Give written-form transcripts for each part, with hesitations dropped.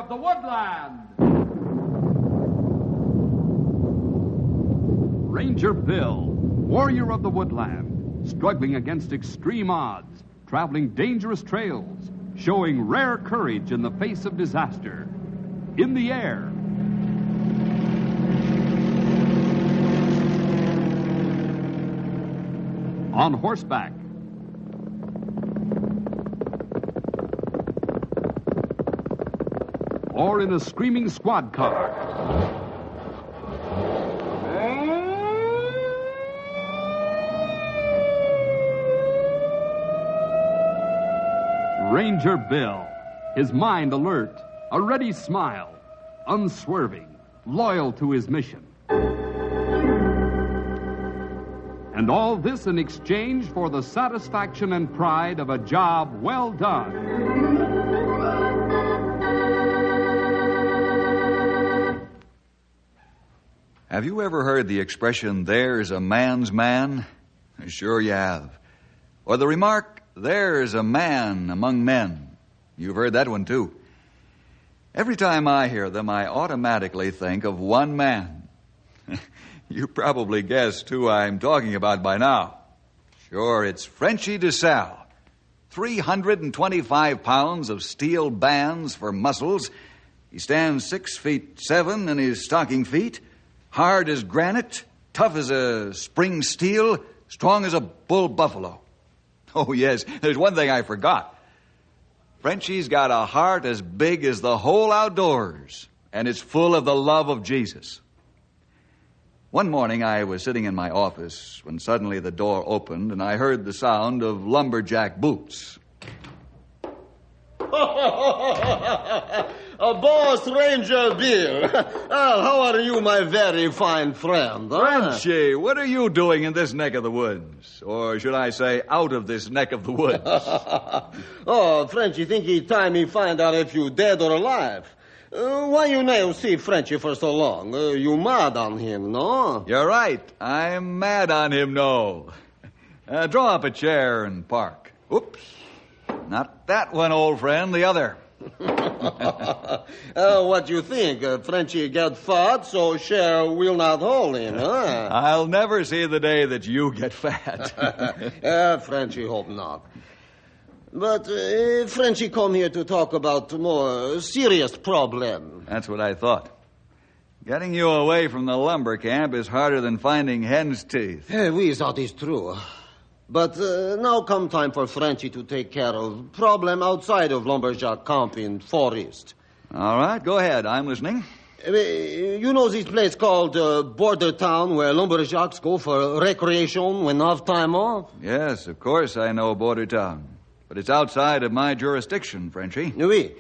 of the woodland. Ranger Bill, warrior of the woodland, struggling against extreme odds, traveling dangerous trails, showing rare courage in the face of disaster. In the air. On horseback. Or in a screaming squad car. Ranger Bill, his mind alert, a ready smile, unswerving, loyal to his mission. And all this in exchange for the satisfaction and pride of a job well done. Have you ever heard the expression, there's a man's man? Sure you have. Or the remark, there's a man among men. You've heard that one too. Every time I hear them, I automatically think of one man. You probably guessed who I'm talking about by now. Sure, it's Frenchy DeSalle. 325 pounds of steel bands for muscles. He stands 6'7" in his stocking feet. Hard as granite, tough as a spring steel, strong as a bull buffalo. Oh, yes, there's one thing I forgot. Frenchy's got a heart as big as the whole outdoors, and it's full of the love of Jesus. One morning I was sitting in my office when suddenly the door opened and I heard the sound of lumberjack boots. Boss Ranger Bill. How are you, my very fine friend? Frenchy, what are you doing in this neck of the woods? Or should I say, out of this neck of the woods? Oh, Frenchy, think he time me find out if you dead or alive. Why you never see Frenchy for so long? You mad on him, no? You're right. I'm mad on him, no. Draw up a chair and park. Oops. Not that one, old friend, the other. What you think? Frenchy get fat, so Cher will not hold him, huh? I'll never see the day that you get fat. Frenchy hope not. But Frenchy come here to talk about more serious problem. That's what I thought. Getting you away from the lumber camp is harder than finding hen's teeth. We thought it's true. But now come time for Frenchy to take care of problem outside of lumberjack camp in Forest. All right, go ahead. I'm listening. You know this place called Border Town where lumberjacks go for recreation when have time off? Yes, of course I know Border Town. But it's outside of my jurisdiction, Frenchy. Oui.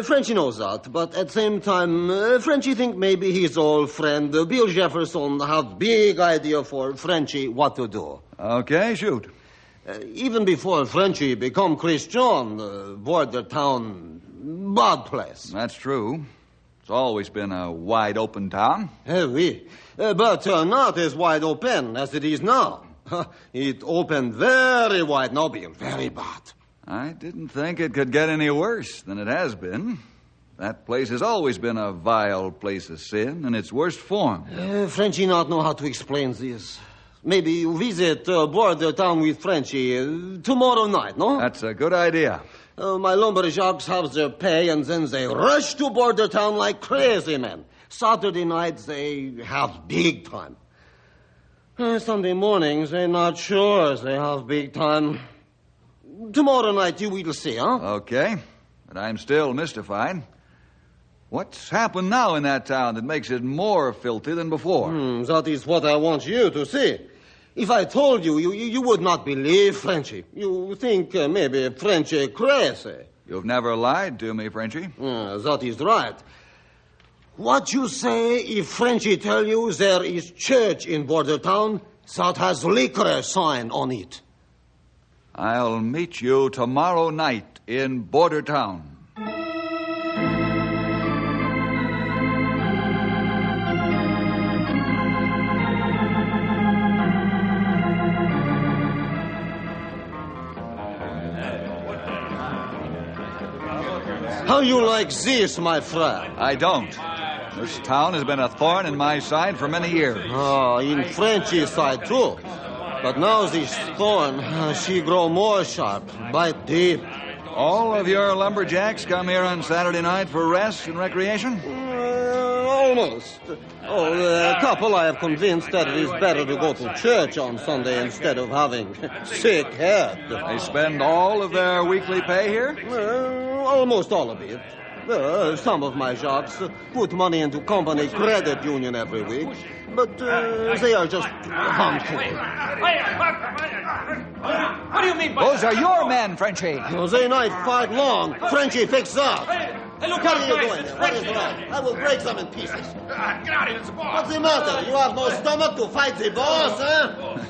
Frenchy knows that, but at the same time, Frenchy think maybe his old friend Bill Jefferson have big idea for Frenchy what to do. Okay, shoot. Even before Frenchy become Christian, Border Town, bad place. That's true. It's always been a wide open town. Oui. But not as wide open as it is now. It opened very wide now, Bill, very bad. I didn't think it could get any worse than it has been. That place has always been a vile place of sin in its worst form. Frenchy not know how to explain this. Maybe you visit Border Town with Frenchy tomorrow night, no? That's a good idea. My lumberjacks have their pay and then they rush to Border Town like crazy men. Saturday nights they have big time. Sunday mornings, they're not sure they have big time. Tomorrow night, you will see, huh? Okay, but I'm still mystified. What's happened now in that town that makes it more filthy than before? That is what I want you to see. If I told you, you would not believe Frenchy. You think maybe Frenchy crazy. You've never lied to me, Frenchy. That is right. What you say if Frenchy tell you there is church in Border Town that has liquor sign on it? I'll meet you tomorrow night in Border Town. How you like this, my friend? I don't. This town has been a thorn in my side for many years. Oh, in Frenchy's side, too. But now this thorn, she grow more sharp, bite deep. All of your lumberjacks come here on Saturday night for rest and recreation? Almost. Oh, the couple I have convinced that it is better to go to church on Sunday instead of having sick head. They spend all of their weekly pay here? Almost all of it. Some of my jocks put money into company credit union every week, but they are just handful. What do you mean by Those are your men, Frenchy. They not fight long. Frenchy, fix up. Hey, look What out, are you guys. doing there? What is wrong? I will break them in pieces. Get out of here, it's a boss. What's the matter? You have no stomach to fight the boss, huh?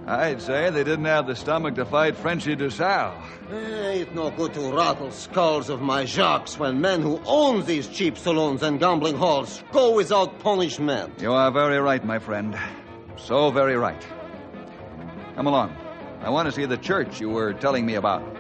I'd say they didn't have the stomach to fight Frenchy DuSalle. It's no good to rattle skulls of my jocks when men who own these cheap saloons and gambling halls go without punishment. You are very right, my friend. So very right. Come along. I want to see the church you were telling me about.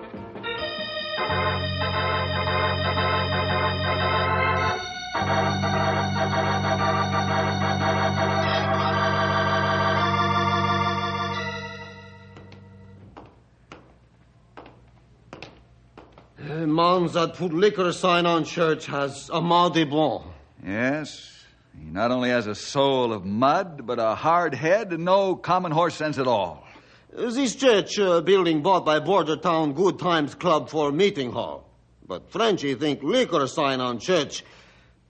Man that put liquor sign on church has a mardi bon. Yes, he not only has a soul of mud, but a hard head and no common horse sense at all. This church building bought by Border Town Good Times Club for meeting hall. But Frenchy think liquor sign on church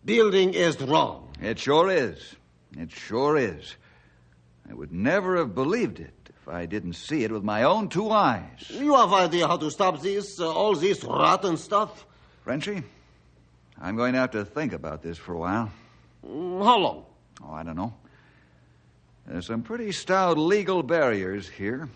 building is wrong. It sure is. It sure is. I would never have believed it if I didn't see it with my own two eyes. You have idea how to stop this, all this rotten stuff? Frenchy, I'm going to have to think about this for a while. How long? Oh, I don't know. There's some pretty stout legal barriers here.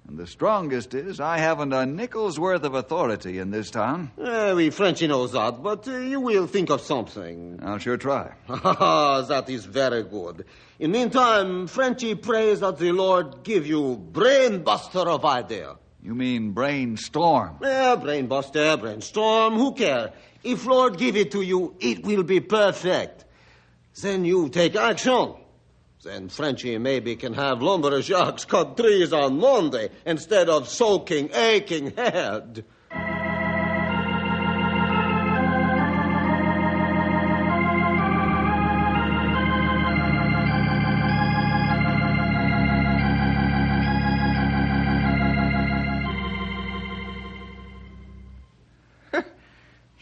And the strongest is I haven't a nickel's worth of authority in this town. We Frenchy knows that, but you will think of something. I'll sure try. That is very good. In meantime, Frenchy prays that the Lord give you brainbuster of idea. You mean brainstorm? Brainbuster, brainstorm, who care? If Lord give it to you, it will be perfect. Then you take action. Then Frenchy maybe can have lumberjacks cut trees on Monday instead of soaking, aching head.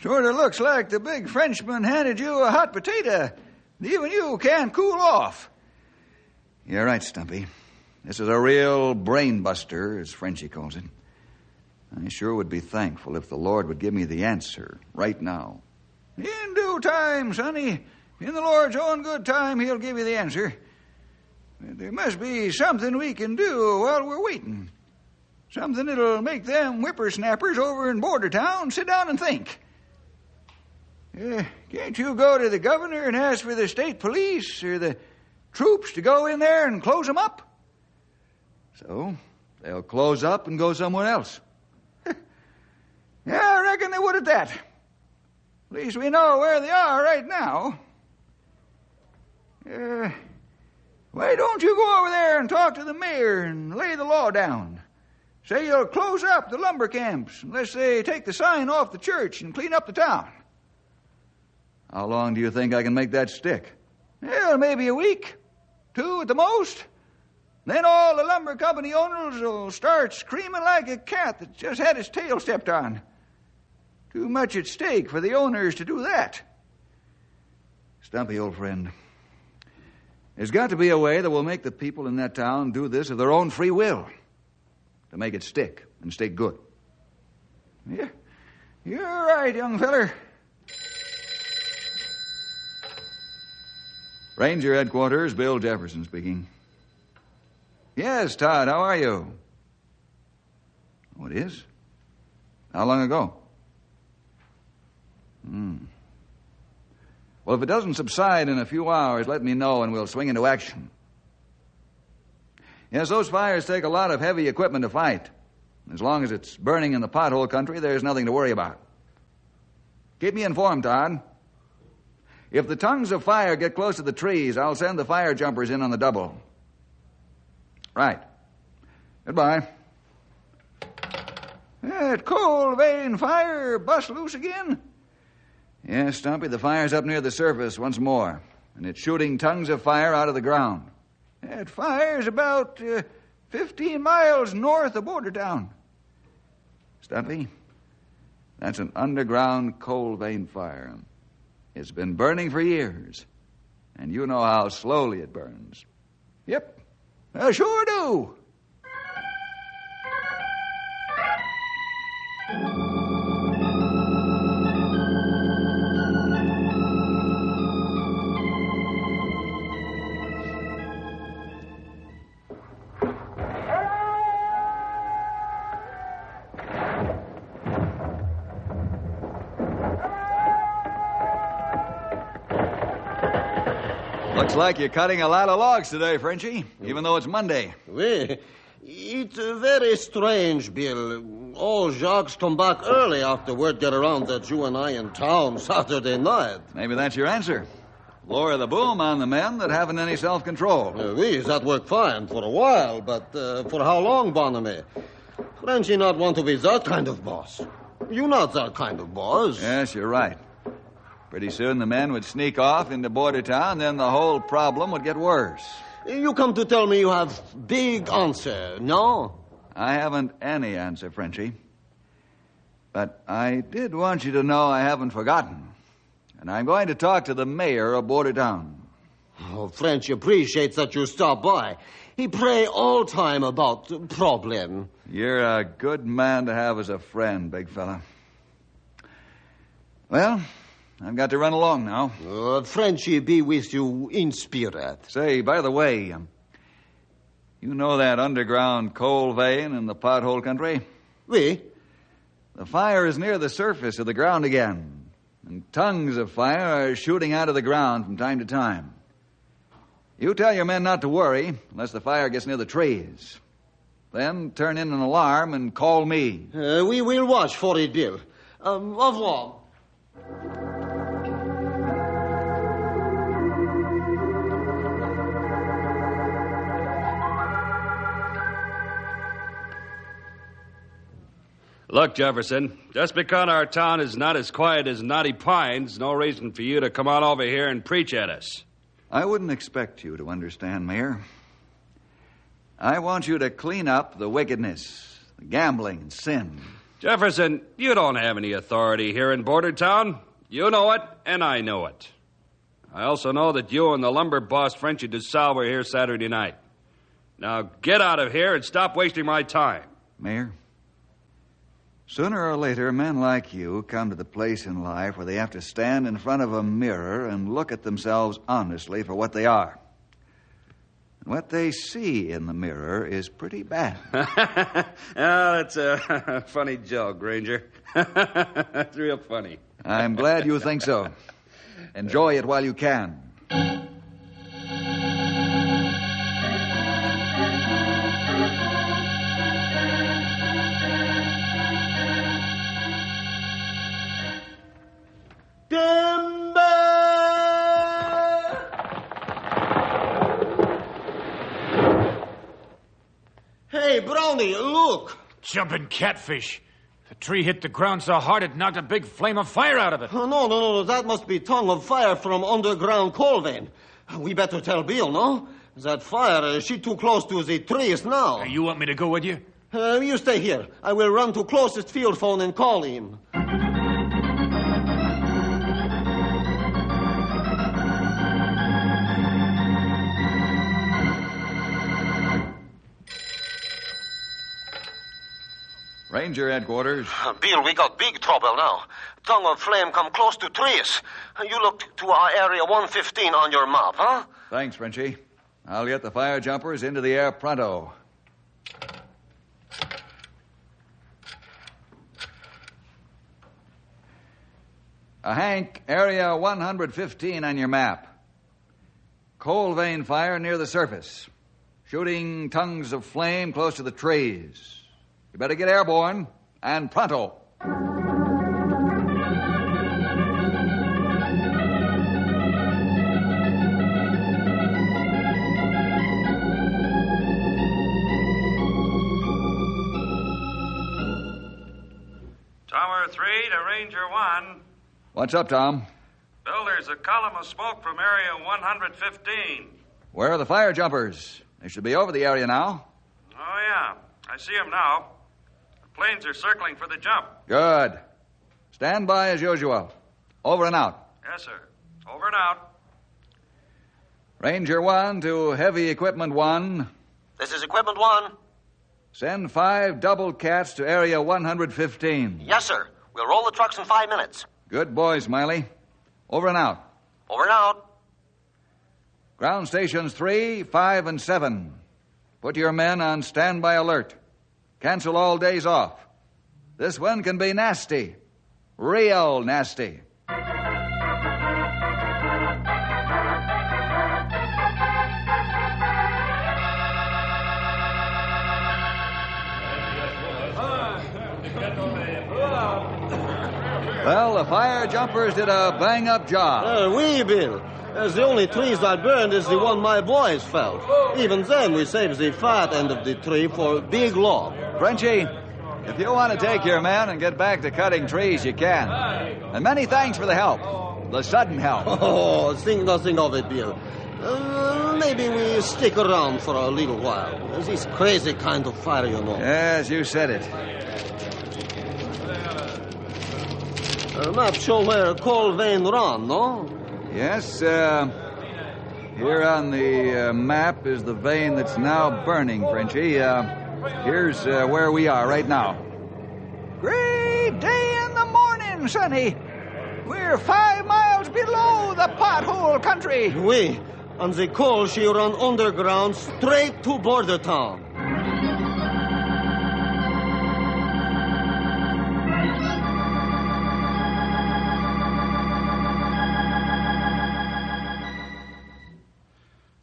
Sort of looks like the big Frenchman handed you a hot potato. Even you can't cool off. You're right, Stumpy. This is a real brain buster, as Frenchy calls it. I sure would be thankful if the Lord would give me the answer right now. In due time, sonny. In the Lord's own good time, he'll give you the answer. There must be something we can do while we're waiting. Something that'll make them whippersnappers over in Border Town sit down and think. Can't you go to the governor and ask for the state police or the troops to go in there and close them up? So they'll close up and go somewhere else. Yeah, I reckon they would at that. At least we know where they are right now. Why don't you go over there and talk to the mayor and lay the law down? Say you'll close up the lumber camps unless they take the sign off the church and clean up the town. How long do you think I can make that stick? Well, maybe a week. 2 at the most. Then all the lumber company owners will start screaming like a cat that just had its tail stepped on. Too much at stake for the owners to do that. Stumpy, old friend, there's got to be a way that will make the people in that town do this of their own free will to make it stick and stay good. Yeah, you're right, young feller. Ranger Headquarters, Bill Jefferson speaking. Yes, Todd, how are you? Oh, it is? How long ago? Well, if it doesn't subside in a few hours, let me know and we'll swing into action. Yes, those fires take a lot of heavy equipment to fight. As long as it's burning in the pothole country, there's nothing to worry about. Keep me informed, Todd. If the tongues of fire get close to the trees, I'll send the fire jumpers in on the double. Right. Goodbye. That coal vein fire bust loose again? Yes, Stumpy, the fire's up near the surface once more, and it's shooting tongues of fire out of the ground. That fire's about 15 miles north of Bordertown. Stumpy, that's an underground coal vein fire. It's been burning for years, and you know how slowly it burns. Yep, I sure do. Looks like you're cutting a lot of logs today, Frenchie, even though it's Monday. Oui. It's very strange, Bill. All Jacques come back early after word get around that you and I in town Saturday night. Maybe that's your answer. Lower the boom on the men that haven't any self-control. Oui, that worked fine for a while, but for how long, Bonamy? Frenchy not want to be that kind of boss. You not that kind of boss. Yes, you're right. Pretty soon the men would sneak off into Bordertown, then the whole problem would get worse. You come to tell me you have big answer, no? I haven't any answer, Frenchie. But I did want you to know I haven't forgotten. And I'm going to talk to the mayor of Bordertown. Oh, French appreciates that you stop by. He pray all time about problem. You're a good man to have as a friend, big fella. Well, I've got to run along now. Frenchy be with you in spirit. Say, by the way, you know that underground coal vein in the pothole country? Oui. The fire is near the surface of the ground again, and tongues of fire are shooting out of the ground from time to time. You tell your men not to worry unless the fire gets near the trees. Then turn in an alarm and call me. We will watch for it, Bill. Au revoir. Look, Jefferson, just because our town is not as quiet as Knotty Pines, no reason for you to come on over here and preach at us. I wouldn't expect you to understand, Mayor. I want you to clean up the wickedness, the gambling and sin. Jefferson, you don't have any authority here in Bordertown. You know it, and I know it. I also know that you and the lumber boss, Frenchy DeSalle, were here Saturday night. Now get out of here and stop wasting my time. Mayor, sooner or later, men like you come to the place in life where they have to stand in front of a mirror and look at themselves honestly for what they are. And what they see in the mirror is pretty bad. Oh, that's a funny joke, Ranger. That's real funny. I'm glad you think so. Enjoy it while you can. Hey, Brownie, look. Jumping catfish. The tree hit the ground so hard it knocked a big flame of fire out of it. Oh, no. That must be tongue of fire from underground coal vein. We better tell Bill, no? That fire, she too close to the trees now. You want me to go with you? You stay here. I will run to closest field phone and call him. Ranger headquarters. Bill, we got big trouble now. Tongue of flame come close to trees. You looked to our area 115 on your map, huh? Thanks, Frenchie. I'll get the fire jumpers into the air pronto. Hank, area 115 on your map. Coal vein fire near the surface. Shooting tongues of flame close to the trees. You better get airborne, and pronto. What's up, Tom? Bill, there's a column of smoke from area 115. Where are the fire jumpers? They should be over the area now. Oh, yeah. I see them now. The planes are circling for the jump. Good. Stand by as usual. Over and out. Yes, sir. Over and out. Ranger 1 to Heavy Equipment 1. This is Equipment 1. Send 5 double cats to area 115. Yes, sir. We'll roll the trucks in 5 minutes. Good boy, Smiley. Over and out. Over and out. Ground stations 3, 5, and 7. Put your men on standby alert. Cancel all days off. This one can be nasty. Real nasty. Well, the fire jumpers did a bang-up job. Oui, Bill. The only trees that burned is the one my boys felled. Even then, we saved the fat end of the tree for a big log. Frenchie, if you want to take your men and get back to cutting trees, you can. And many thanks for the help. The sudden help. Oh, think nothing of it, Bill. Maybe we stick around for a little while. This crazy kind of fire, you know. Yes, you said it. Map show where coal vein run, no? Yes, here on the map is the vein that's now burning, Frenchie. Here's where we are right now. Great day in the morning, Sonny. We're 5 miles below the pothole country. Oui, and the coal she run underground straight to border town.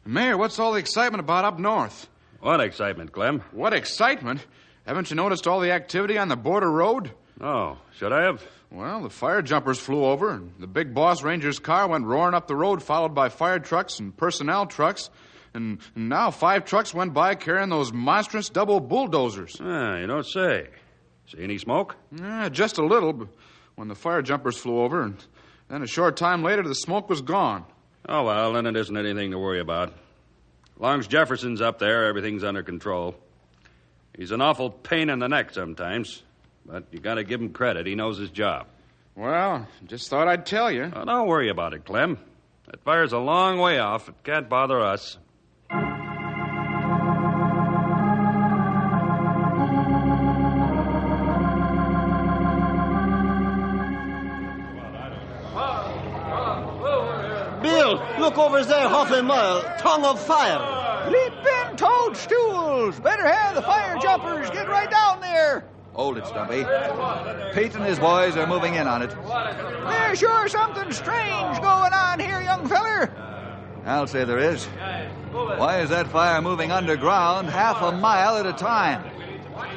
Mayor, what's all the excitement about up north? What excitement, Clem? What excitement? Haven't you noticed all the activity on the border road? Oh, should I have? Well, the fire jumpers flew over, and the big boss ranger's car went roaring up the road, followed by fire trucks and personnel trucks. And now 5 trucks went by carrying those monstrous double bulldozers. Ah, you don't say. See any smoke? Yeah, just a little, but when the fire jumpers flew over, and then a short time later, the smoke was gone. Oh, well, then it isn't anything to worry about. As long as Jefferson's up there, everything's under control. He's an awful pain in the neck sometimes, but you got to give him credit. He knows his job. Well, just thought I'd tell you. Oh, don't worry about it, Clem. That fire's a long way off. It can't bother us. Bill, look over there, half a mile. Tongue of fire. Leaping toadstools. Better have the fire jumpers get right down there. Hold it, Stumpy. Pete and his boys are moving in on it. There's sure something strange going on here, young feller. I'll say there is. Why is that fire moving underground half a mile at a time?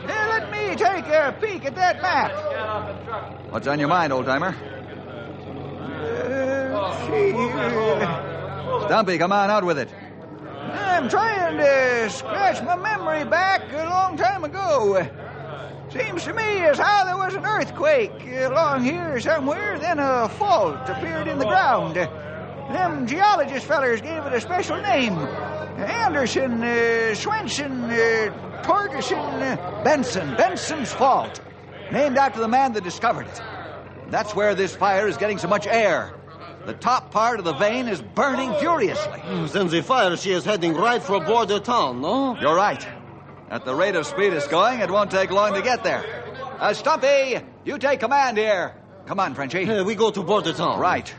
Let me take a peek at that map. What's on your mind, old-timer? Stumpy, come on, out with it. I'm trying to scratch my memory back a long time ago. Seems to me as how there was an earthquake along here somewhere, then a fault appeared in the ground. Them geologist fellers gave it a special name. Anderson, Swenson, Torgerson, Benson's Fault. Named after the man that discovered it. That's where this fire is getting so much air. The top part of the vein is burning furiously. Then the fire, she is heading right for border town, no? You're right. At the rate of speed it's going, it won't take long to get there. Stumpy, you take command here. Come on, Frenchie. We go to border town. Right.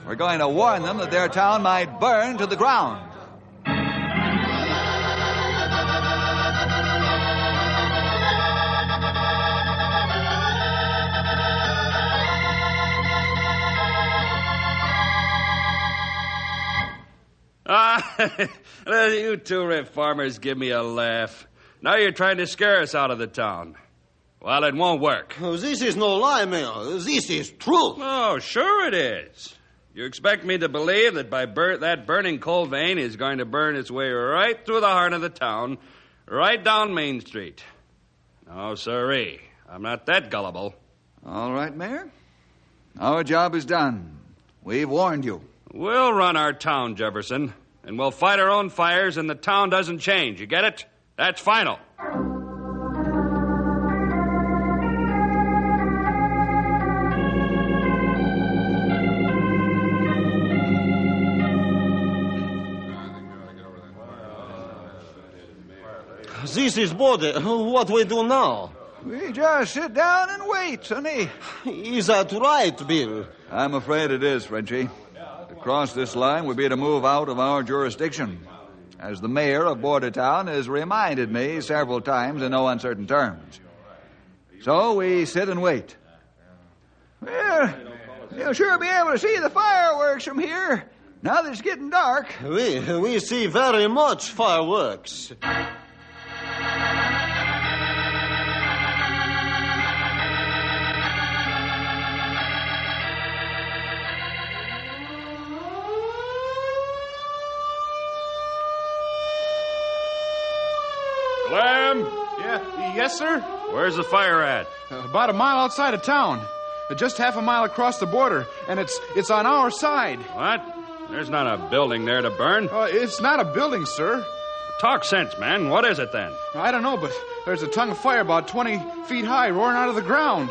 We're going to warn them that their town might burn to the ground. You two reformers give me a laugh. Now you're trying to scare us out of the town. Well, it won't work. Oh, this is no lie, Mayor. This is truth. Oh, sure it is. You expect me to believe that that burning coal vein is going to burn its way right through the heart of the town, right down Main Street? No, sirree. I'm not that gullible. All right, Mayor. Our job is done. We've warned you. We'll run our town, Jefferson, and we'll fight our own fires, and the town doesn't change. You get it? That's final. This is Border. What we do now? We just sit down and wait, sonny. Is that right, Bill? I'm afraid it is, Frenchie. To cross this line would be to move out of our jurisdiction, as the mayor of Bordertown has reminded me several times in no uncertain terms. So we sit and wait. Well, you'll sure be able to see the fireworks from here, now that it's getting dark. We see very much fireworks. Clem, Yes, sir? where's the fire at? About a mile outside of town. Just half a mile across the border, and it's on our side. What? There's not a building there to burn. It's not a building, sir. Talk sense, man. What is it then? I don't know, but there's a tongue of fire about 20 feet high roaring out of the ground.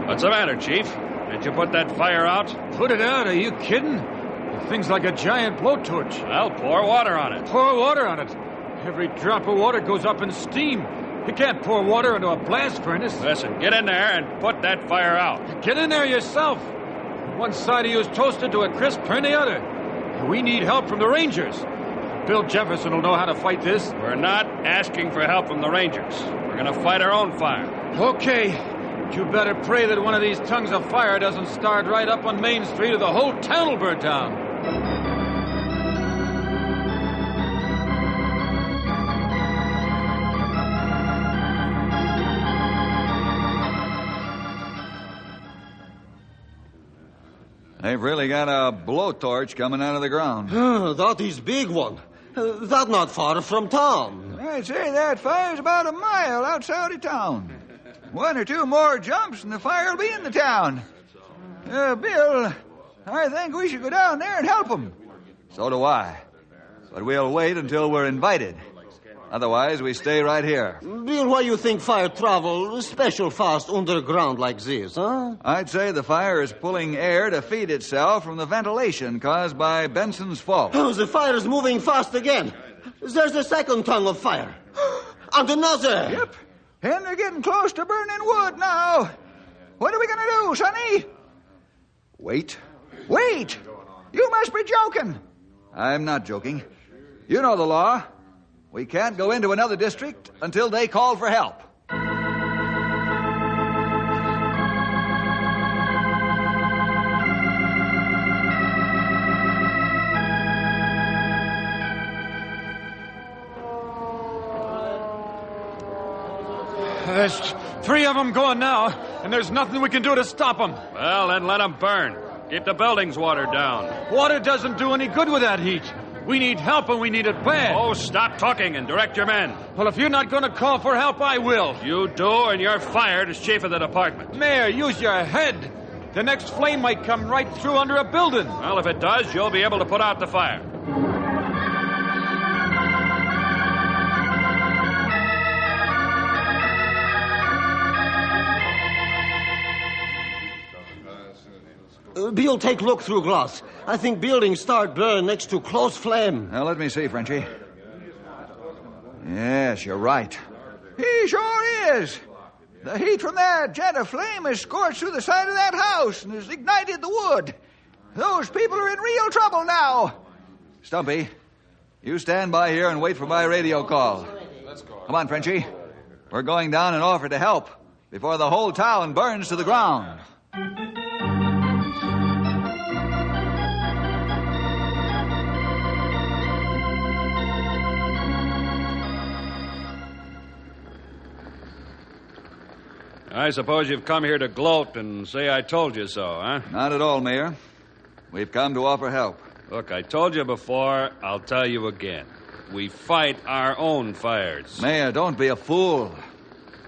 What's the matter, Chief? Did you put that fire out? Put it out? Are you kidding? The thing's like a giant blowtorch. Well, pour water on it. Pour water on it. Every drop of water goes up in steam. You can't pour water into a blast furnace. Listen, get in there and put that fire out. Get in there yourself. One side of you is toasted to a crisp, turn the other. We need help from the Rangers. Bill Jefferson will know how to fight this. We're not asking for help from the Rangers. We're going to fight our own fire. Okay. You better pray that one of these tongues of fire doesn't start right up on Main Street or the whole town will burn down. They've really got a blowtorch coming out of the ground. That is big one. That not far from town. I'd say that fire's about a mile outside of town. One or two more jumps and the fire will be in the town. Bill, I think we should go down there and help them. So do I. But we'll wait until we're invited. Otherwise, we stay right here. Bill, why you think fire travel special fast underground like this, huh? I'd say the fire is pulling air to feed itself from the ventilation caused by Benson's fault. Oh, the fire is moving fast again. There's a second tongue of fire. And another. Yep. And they're getting close to burning wood now. What are we going to do, Sonny? Wait. Wait! You must be joking. I'm not joking. You know the law. We can't go into another district until they call for help. There's 3 of them going now, and there's nothing we can do to stop them. Well, then let them burn. Keep the buildings watered down. Water doesn't do any good with that heat. We need help, and we need it bad. Oh, stop talking and direct your men. Well, if you're not going to call for help, I will. You do, and you're fired as chief of the department. Mayor, use your head. The next flame might come right through under a building. Well, if it does, you'll be able to put out the fire. Bill, take look through glass. I think buildings start burn next to close flame. Now, let me see, Frenchie. Yes, you're right. He sure is. The heat from that jet of flame has scorched through the side of that house and has ignited the wood. Those people are in real trouble now. Stumpy, you stand by here and wait for my radio call. Come on, Frenchie. We're going down and offer to help before the whole town burns to the ground. I suppose you've come here to gloat and say I told you so, huh? Not at all, Mayor. We've come to offer help. Look, I told you before, I'll tell you again. We fight our own fires. Mayor, don't be a fool.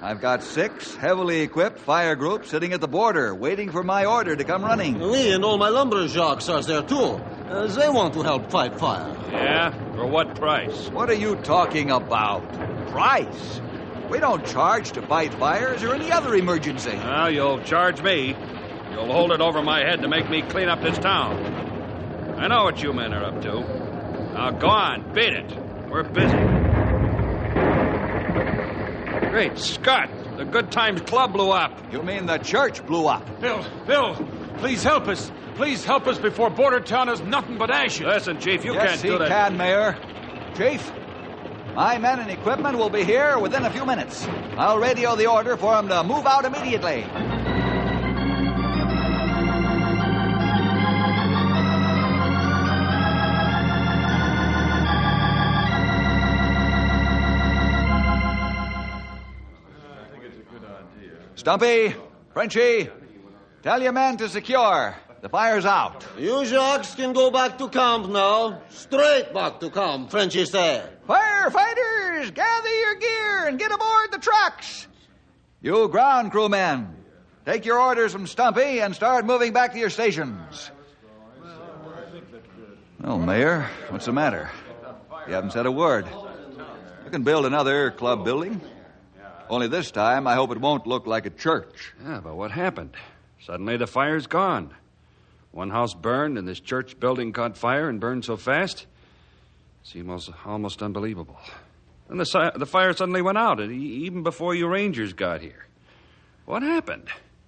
I've got 6 heavily equipped fire groups sitting at the border, waiting for my order to come running. Me and all my lumberjacks are there, too. They want to help fight fire. Yeah? For what price? What are you talking about? Price? We don't charge to fight fires or any other emergency. Well, you'll charge me. You'll hold it over my head to make me clean up this town. I know what you men are up to. Now, go on, beat it. We're busy. Great Scott! The Good Times Club blew up. You mean the church blew up? Bill, please help us. Please help us before Bordertown is nothing but ashes. Listen, Chief, you Yes, can't do that. he can, Mayor. Chief, my men and equipment will be here within a few minutes. I'll radio the order for them to move out immediately. Stumpy, Frenchie, tell your men to secure. The fire's out. You jacks can go back to camp now. Straight back to camp, Frenchy said. Firefighters, gather your gear and get aboard the trucks. You ground crew men, take your orders from Stumpy and start moving back to your stations. Well, Mayor, what's the matter? You haven't said a word. You can build another club building. Only this time, I hope it won't look like a church. Yeah, but what happened? Suddenly the fire's gone. One house burned, and this church building caught fire and burned so fast. It seemed almost unbelievable. And the fire suddenly went out, even before you Rangers got here. What happened?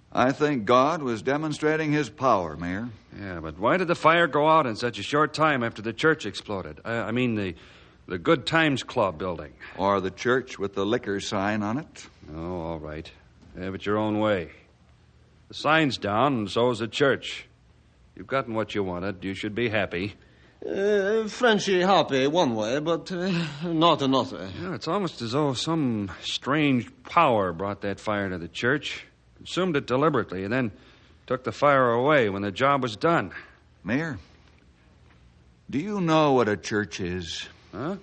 I think God was demonstrating his power, Mayor. Yeah, but why did the fire go out in such a short time after the church exploded? I mean, the Good Times Club building. Or the church with the liquor sign on it. Oh, all right. Have it your own way. The sign's down, and so is the church. You've gotten what you wanted. You should be happy. Frenchy happy one way, but not another. Yeah, it's almost as though some strange power brought that fire to the church, consumed it deliberately, and then took the fire away when the job was done. Mayor, do you know what a church is? Huh?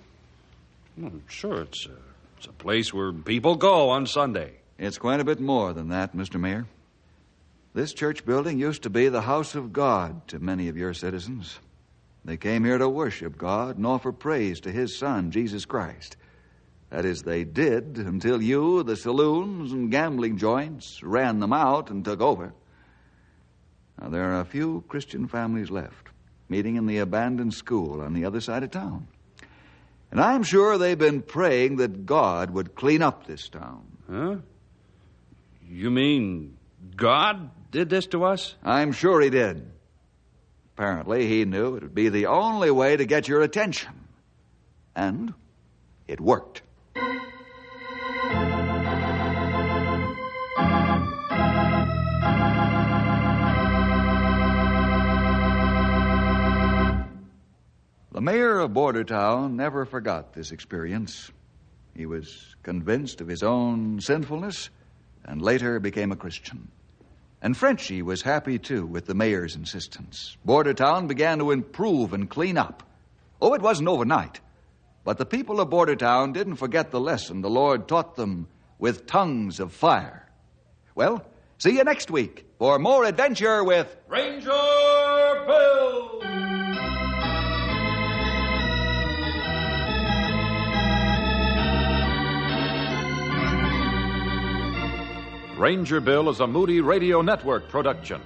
Well, sure, it's a place where people go on Sunday. It's quite a bit more than that, Mr. Mayor. This church building used to be the house of God to many of your citizens. They came here to worship God and offer praise to his Son, Jesus Christ. That is, they did until you, the saloons and gambling joints, ran them out and took over. Now, there are a few Christian families left, meeting in the abandoned school on the other side of town. And I'm sure they've been praying that God would clean up this town. Huh? You mean God did this to us? I'm sure he did. Apparently, he knew it would be the only way to get your attention. And it worked. The mayor of Bordertown never forgot this experience. He was convinced of his own sinfulness and later became a Christian. And Frenchy was happy, too, with the mayor's insistence. Bordertown began to improve and clean up. Oh, it wasn't overnight. But the people of Bordertown didn't forget the lesson the Lord taught them with tongues of fire. Well, see you next week for more adventure with Ranger Bill! Ranger Bill is a Moody Radio Network production.